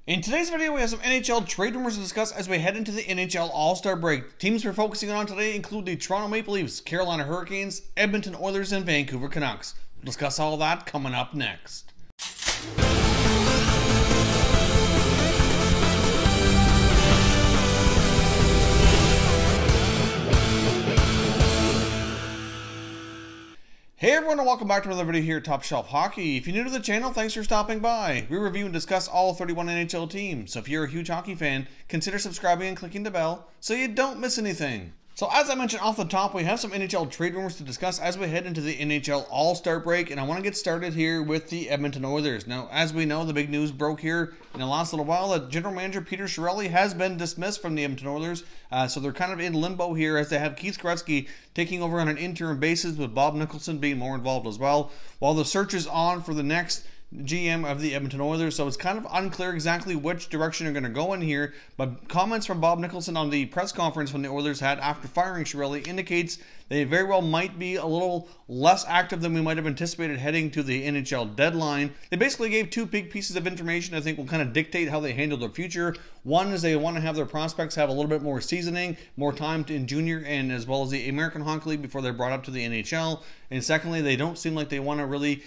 In today's video, we have some NHL trade rumors to discuss as we head into the NHL All-Star break. Teams we're focusing on today include the Toronto Maple Leafs, Carolina Hurricanes, Edmonton Oilers, and Vancouver Canucks. We'll discuss all of that coming up next. Hey everyone, and welcome back to another video here at Top Shelf Hockey. If you're new to the channel, thanks for stopping by. We review and discuss all 31 NHL teams, so if you're a huge hockey fan, consider subscribing and clicking the bell so you don't miss anything. So as I mentioned off the top, we have some NHL trade rumors to discuss as we head into the NHL All-Star break, and I want to get started here with the Edmonton Oilers. Now, as we know, the big news broke here in the last little while that General Manager Peter Chiarelli has been dismissed from the Edmonton Oilers, so they're kind of in limbo here as they have Keith Gretzky taking over on an interim basis with Bob Nicholson being more involved as well, while the search is on for the next GM of the Edmonton Oilers, so it's kind of unclear exactly which direction they're going to go in here, but comments from Bob Nicholson on the press conference when the Oilers had after firing Chiarelli indicates they very well might be a little less active than we might have anticipated heading to the NHL deadline. They basically gave two big pieces of information I think will kind of dictate how they handle their future. One is they want to have their prospects have a little bit more seasoning, more time in junior and as well as the American Hockey League before they're brought up to the NHL. And secondly, they don't seem like they want to really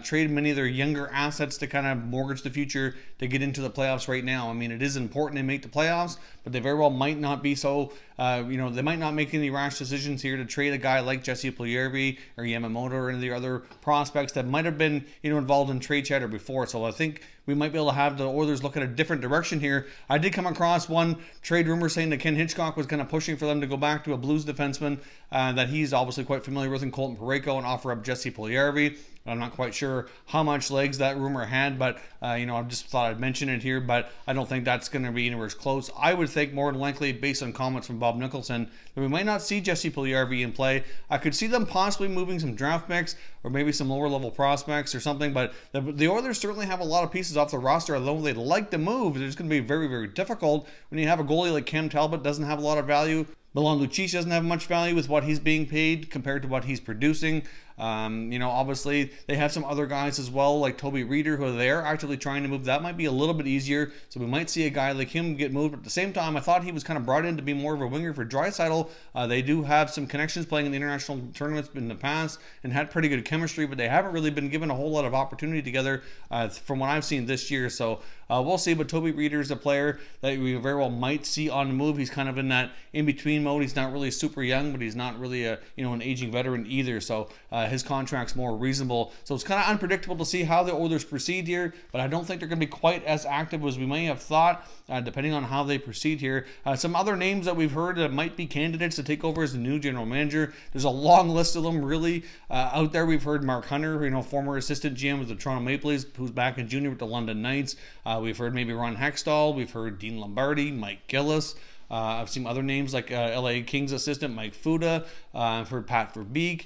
trade many of their younger assets to kind of mortgage the future to get into the playoffs right now. I mean, it is important to make the playoffs, but they very well might not be so, they might not make any rash decisions here to trade a guy like Jesse Puljujarvi or Yamamoto or any of the other prospects that might have been, involved in trade chatter before. So I think we might be able to have the Oilers look at a different direction here. I did come across one trade rumor saying that Ken Hitchcock was kind of pushing for them to go back to a Blues defenseman that he's obviously quite familiar with in Colton Parayko and offer up Jesse Puljujarvi. I'm not quite sure how much legs that rumor had, but, I just thought I'd mention it here, but I don't think that's going to be anywhere close. I would think more than likely, based on comments from Bob Nicholson, that we might not see Jesse Puljujarvi in play. I could see them possibly moving some draft picks or maybe some lower level prospects or something, but the Oilers certainly have a lot of pieces off the roster, although they'd like to move. It's going to be very, very difficult when you have a goalie like Cam Talbot doesn't have a lot of value. Milan Lucic doesn't have much value with what he's being paid compared to what he's producing. Obviously they have some other guys as well, like Toby Reeder, who they're actively trying to move. That might be a little bit easier, so we might see a guy like him get moved. But at the same time, I thought he was kind of brought in to be more of a winger for Draisaitl. They do have some connections playing in the international tournaments in the past and had pretty good chemistry, but they haven't really been given a whole lot of opportunity together from what I've seen this year. So we'll see, but Toby Reeder is a player that we very well might see on the move. He's kind of in that in-between mode. He's not really super young, but he's not really an aging veteran either. So his contract's more reasonable. So it's kind of unpredictable to see how the Oilers proceed here, but I don't think they're going to be quite as active as we may have thought, depending on how they proceed here. Some other names that we've heard that might be candidates to take over as the new general manager. There's a long list of them really out there. We've heard Mark Hunter, former assistant GM of the Toronto Maple Leafs, who's back in junior with the London Knights. We've heard maybe Ron Hextall. We've heard Dean Lombardi, Mike Gillis. I've seen other names like LA Kings assistant Mike Fuda. I've heard Pat Verbeek.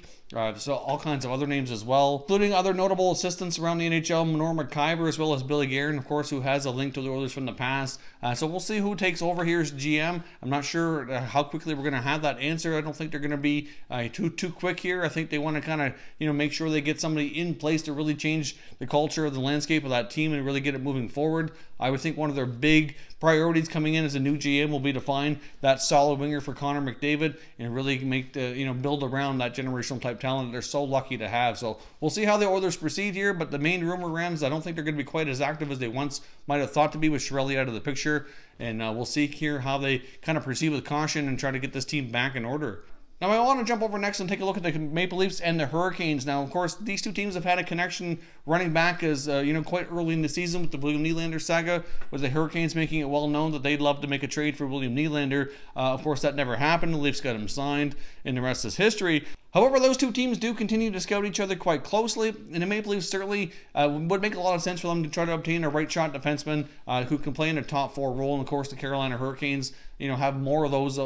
So all kinds of other names as well, including other notable assistants around the NHL, Norm McIver, as well as Billy Guerin, of course, who has a link to the Oilers from the past. So we'll see who takes over here as GM. I'm not sure how quickly we're going to have that answer. I don't think they're going to be too quick here. I think they want to kind of make sure they get somebody in place to really change the culture of the landscape of that team and really get it moving forward. I would think one of their big priorities coming in as a new GM will be to find that solid winger for Connor McDavid and really make the build around that generational type talent that they're so lucky to have. So we'll see how the Oilers proceed here, but the main rumor around is I don't think they're going to be quite as active as they once might have thought to be with Chiarelli out of the picture, and we'll see here how they kind of proceed with caution and try to get this team back in order. Now, I want to jump over next and take a look at the Maple Leafs and the Hurricanes. Now, of course, these two teams have had a connection running back as, quite early in the season with the William Nylander saga, with the Hurricanes making it well known that they'd love to make a trade for William Nylander. Of course, that never happened. The Leafs got him signed, and the rest is history. However, those two teams do continue to scout each other quite closely, and the Maple Leafs certainly would make a lot of sense for them to try to obtain a right-shot defenseman who can play in a top-4 role. And, of course, the Carolina Hurricanes, have more of those,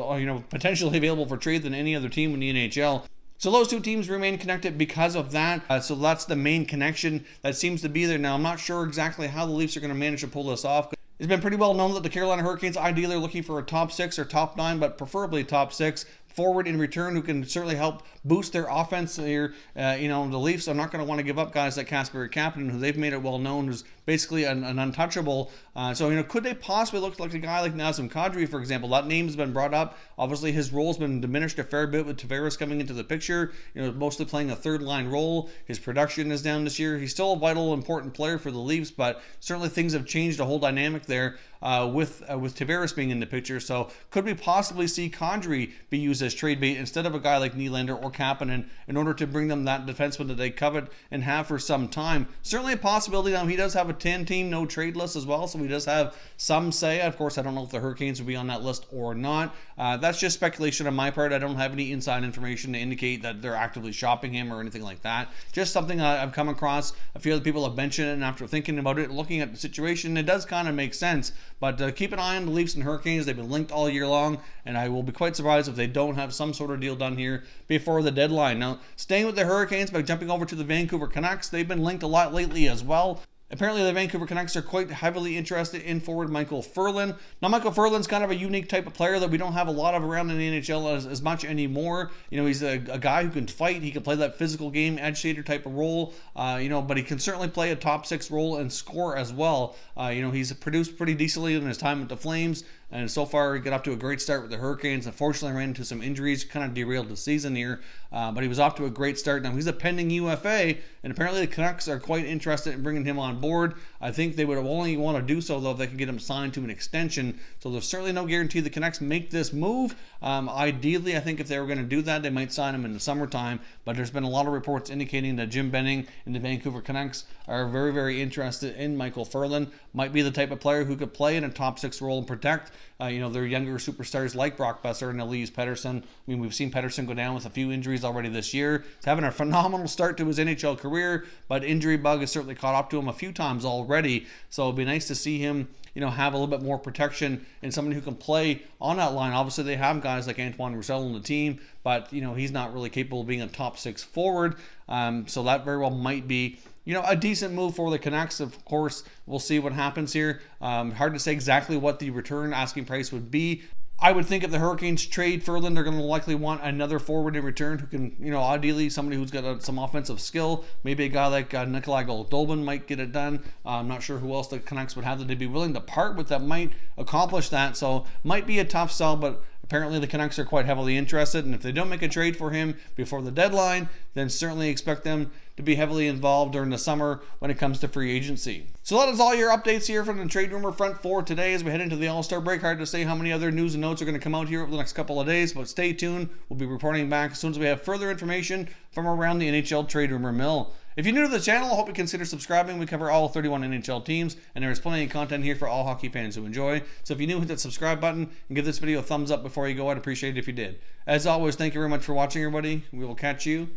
potentially available for trade than any other team in the NHL. So those two teams remain connected because of that. So that's the main connection that seems to be there. Now, I'm not sure exactly how the Leafs are going to manage to pull this off. It's been pretty well known that the Carolina Hurricanes ideally are looking for a top 6 or top 9, but preferably top 6 forward in return who can certainly help boost their offense here. You know, the Leafs are not going to want to give up guys like Kasperi Kapanen, who they've made it well known, who's basically an untouchable. So, you know, could they possibly look like a guy like Nazem Kadri, for example? That name's been brought up. Obviously, his role's been diminished a fair bit with Tavares coming into the picture. You know, mostly playing a third-line role. His production is down this year. He's still a vital, important player for the Leafs, but certainly things have changed the whole dynamic there with Tavares being in the picture. So, could we possibly see Kadri be used as trade bait instead of a guy like Nylander or Kapanen in order to bring them that defenseman that they covet and have for some time? Certainly a possibility. Now, he does have a 10-team no-trade list as well, so he does have some say. Of course, I don't know if the Hurricanes will be on that list or not. That's just speculation on my part. I don't have any inside information to indicate that they're actively shopping him or anything like that. Just something I've come across. A few other people have mentioned it, and after thinking about it, looking at the situation, it does kind of make sense. But keep an eye on the Leafs and Hurricanes. They've been linked all year long, and I will be quite surprised if they don't have some sort of deal done here before the deadline. Now, staying with the Hurricanes by jumping over to the Vancouver Canucks, they've been linked a lot lately as well. Apparently, the Vancouver Canucks are quite heavily interested in forward Michael Ferland. Now, Michael Ferland's kind of a unique type of player that we don't have a lot of around in the NHL as much anymore. You know, he's a guy who can fight. He can play that physical game, agitator type of role, you know, but he can certainly play a top six role and score as well. You know, he's produced pretty decently in his time with the Flames. And so far, he got off to a great start with the Hurricanes. Unfortunately, ran into some injuries, kind of derailed the season here. But he was off to a great start. Now, he's a pending UFA, and apparently the Canucks are quite interested in bringing him on board. I think they would only want to do so, though, if they can get him signed to an extension. So there's certainly no guarantee the Canucks make this move. Ideally, I think if they were going to do that, they might sign him in the summertime. But there's been a lot of reports indicating that Jim Benning and the Vancouver Canucks are very, very interested in Michael Ferland. Might be the type of player who could play in a top six role and protect you know, their younger superstars like Brock Besser and Elias Pettersson. I mean, we've seen Pettersson go down with a few injuries already this year. He's having a phenomenal start to his NHL career, but injury bug has certainly caught up to him a few times already. So it'd be nice to see him, you know, have a little bit more protection and someone who can play on that line. Obviously, they have guys like Antoine Roussel on the team, but, you know, he's not really capable of being a top six forward. So that very well might be, you know, a decent move for the Canucks. Of course, we'll see what happens here. Hard to say exactly what the return asking price would be. I would think if the Hurricanes trade Ferland, they're going to likely want another forward in return who can, you know, ideally somebody who's got some offensive skill. Maybe a guy like Nikolai Goldobin might get it done. I'm not sure who else the Canucks would have that they'd be willing to part with that might accomplish that. So might be a tough sell, but apparently the Canucks are quite heavily interested, and if they don't make a trade for him before the deadline, then certainly expect them to be heavily involved during the summer when it comes to free agency. So that is all your updates here from the trade rumor front for today as we head into the All-Star break. Hard to say how many other news and notes are going to come out here over the next couple of days, but stay tuned. We'll be reporting back as soon as we have further information from around the NHL trade rumor mill. If you're new to the channel, I hope you consider subscribing. We cover all 31 NHL teams, and there is plenty of content here for all hockey fans who enjoy. So if you're new, hit that subscribe button and give this video a thumbs up before you go. I'd appreciate it if you did. As always, thank you very much for watching, everybody. We will catch you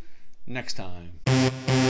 next time.